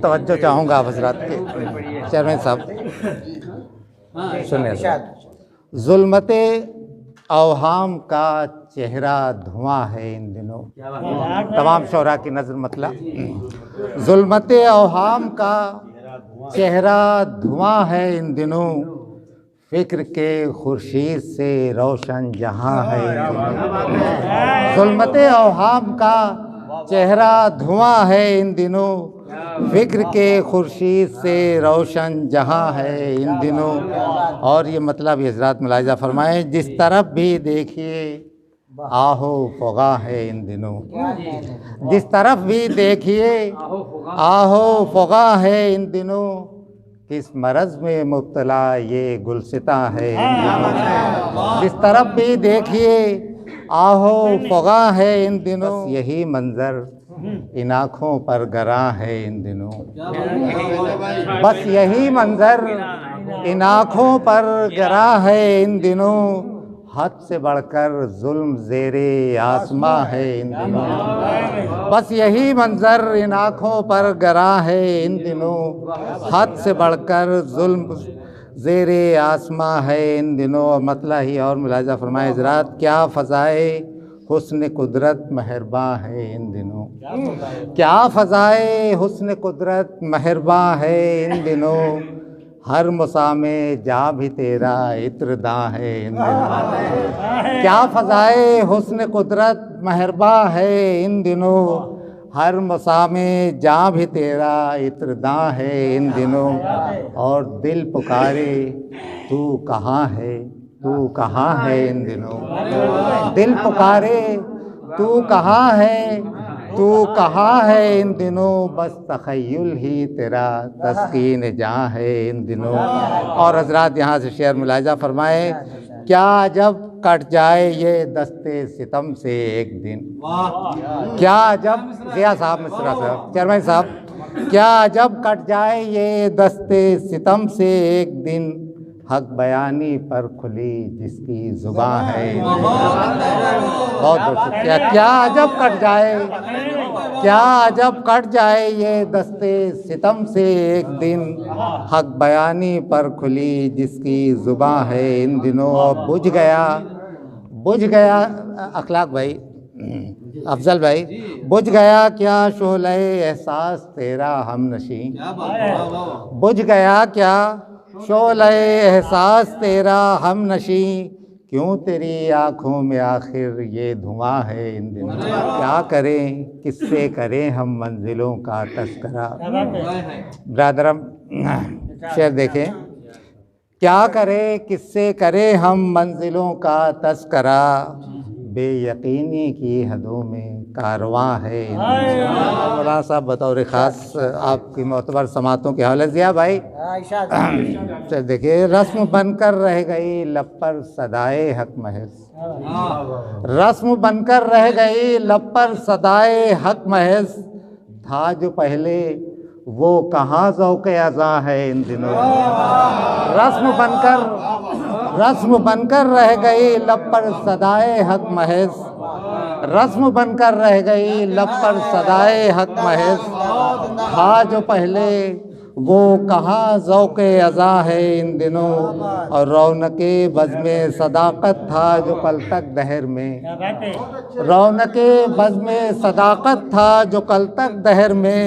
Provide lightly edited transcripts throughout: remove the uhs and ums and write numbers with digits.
توجہ چاہوں گا آپ حضرات کے. چیئرمین صاحب سنیں. ظلمت اوہام کا چہرہ دھواں ہے ان دنوں. تمام شعراء کی نظر مطلب ظلمت اوہام کا چہرہ دھواں ہے ان دنوں، فکر کے خورشید سے روشن جہاں ہے ان دنوں. ظلمت اوہام کا چہرہ دھواں ہے ان دنوں، فکر کے خورشید سے روشن جہاں ہے ان دنوں. اور یہ مطلب یہ حضرات ملاحظہ فرمائیں، جس طرف بھی دیکھیے آہو فغاں ہے ان دنوں. جس طرف بھی دیکھیے آہو فغاں ہے ان دنوں، کس مرض میں مبتلا یہ گلستاں ہے ان دنوں. جس طرف بھی دیکھیے آہو فغاں ہے ان دنوں، یہی منظر ان آنکھوں پر گراں ہے ان دنوں. بس یہی منظر ان آنکھوں پر گراں ہے ان دنوں، حد سے بڑھ کر ظلم زیر آسماں ہے ان دنوں. بس یہی منظر ان آنکھوں پر گراں ہے ان دنوں، حد سے بڑھ کر ظلم زیر آسماں ہے ان دنوں. مطلع ہی اور ملاحظہ فرمائے حضرات، کیا فضائے حسن قدرت مہرباں ہے ان دنوں. کیا فضائے حسن قدرت مہرباں ہے ان دنوں، ہر مسامے جا بھی تیرا عطر داں ہے ان دنوں. کیا فضائے حسن قدرت مہرباں ہے ان دنوں، ہر مسامے جا بھی تیرا عطر داں ہے ان دنوں. اور دل پکارے تو کہاں ہے، تو کہاں ہے ان دنوں. دل پکارے تو کہاں ہے، تو کہاں ہے ان دنوں، بس تخیل ہی تیرا تسکین جاں ہے ان دنوں. اور حضرات یہاں سے شعر ملاحظہ فرمائے، کیا جب کٹ جائے یہ دستے ستم سے ایک دن. کیا جب ضیاء صاحب مصرا صاحب چیئرمین صاحب، کیا جب کٹ جائے یہ دستے ستم سے ایک دن، حق بیانی پر کھلی جس کی زباں ہے ان دنوں. بہت بہت شکریہ. کیا جب کٹ جائے، کیا جب کٹ جائے یہ دستے ستم سے ایک دن، حق بیانی پر کھلی جس کی زباں ہے ان دنوں. بجھ گیا اخلاق بھائی، افضل بھائی، بجھ گیا کیا شعلہ احساس تیرا ہم نشیں. بجھ گیا کیا شعلہ احساس تیرا ہم نشیں، کیوں تیری آنکھوں میں آخر یہ دھواں ہے ان دنوں. کیا کریں کس سے کریں ہم منزلوں کا تذکرہ. برادرم شعر دیکھیں، کیا کریں کس سے کریں ہم منزلوں کا تذکرہ، بے یقینی کی حدوں میں کارواں ہے ان دنوں. مولانا صاحب بطور خاص آپ کی معتبر سماعتوں کے حوالے ضیاء بھائی دیکھیے، رسم بن کر رہ گئی لب پر صدائے حق محض. رسم بن کر رہ گئی لب پر صدائے حق محض، تھا جو پہلے وہ کہاں ذوق اذاں ہے ان دنوں. رسم بن کر رہ گئی لب پر صدائے حق محض، رسم بن کر رہ گئی لب پر صدائے حق محض، تھا جو پہلے وہ کہاں ذوق اذاں ہے ان دنوں. اور رونق بزم صداقت تھا جو کل تک دہر میں، رونق بزم صداقت تھا جو کل تک دہر میں،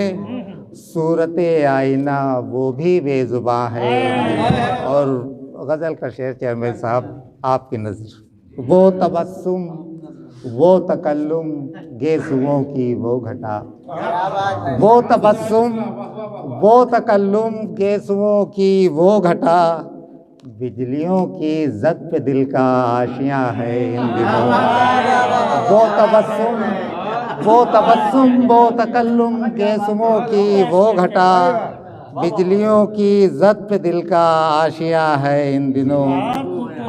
صورت آئینہ وہ بھی بے زباں ہے ان دنوں. اور غزل کا شعر چیئرمین صاحب آپ کی نظر، وہ تبسم وہ تکلم گیسوؤں کی وہ گھٹا. وہ تبسم وہ تکلم گیسوؤں کی وہ گھٹا، بجلیوں کی زد پہ دل کا آشیاں ہے ان دنوں. وہ تبسم وہ تکلم گیسوؤں کی وہ گھٹا، بجلیوں کی زد پہ دل کا آشیاں ہے ان دنوں.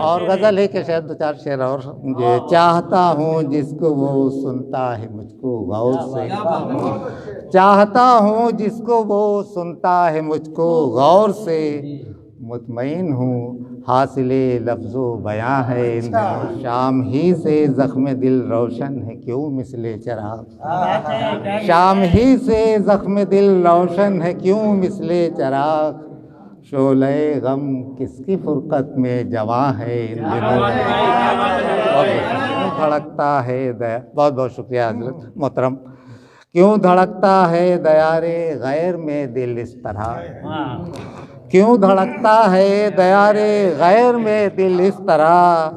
اور غزل ہے کہ شاید دو چار شعر اور، چاہتا ہوں جس کو وہ سنتا ہے مجھ کو غور سے، چاہتا ہوں جس کو وہ سنتا ہے مجھ کو غور سے، مطمئن ہوں حاصل لفظ و بیاں ہے ان دنوں، شام ہی سے زخم دل روشن ہے کیوں مثل چراغ، شام ہی سے زخم دل روشن ہے کیوں مثل چراغ، شعلہ غم کس کی فرقت میں جواں ہے ان دنوں، کیوں دھڑکتا ہے دیا، بہت بہت شکریہ حضرت محترم، کیوں دھڑکتا ہے دیار غیر میں دل اس طرح، کیوں دھڑکتا ہے دیار غیر میں دل اس طرح،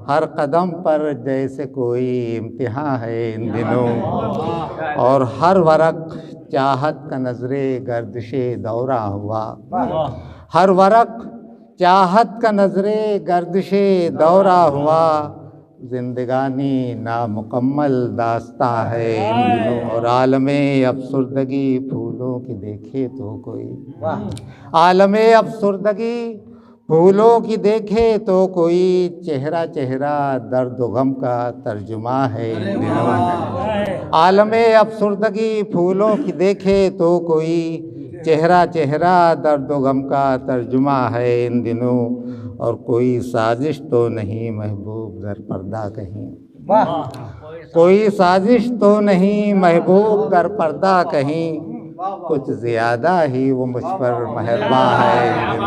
ہر قدم پر جیسے کوئی امتحان ہے ان دنوں، اور ہر ورق چاہت کا نظر گردش دورہ ہوا، ہر ورق چاہت کا نظر گردش دورہ ہوا، زندگانی نامکمل داستاں ہے ان دنوں، اور عالم افسردگی پھولوں کی دیکھے تو کوئی، عالم افسردگی پھولوں کی دیکھے تو کوئی، چہرہ چہرہ درد و غم کا ترجمہ ہے ان دنوں، عالم افسردگی پھولوں کی دیکھے تو کوئی، چہرہ چہرہ درد و غم کا ترجمہ ہے ان دنوں، اور کوئی سازش تو نہیں محبوب در پردہ کہیں، کوئی سازش تو نہیں محبوب در پردہ کہیں، کچھ زیادہ ہی وہ مجھ پر مہرباں ہے۔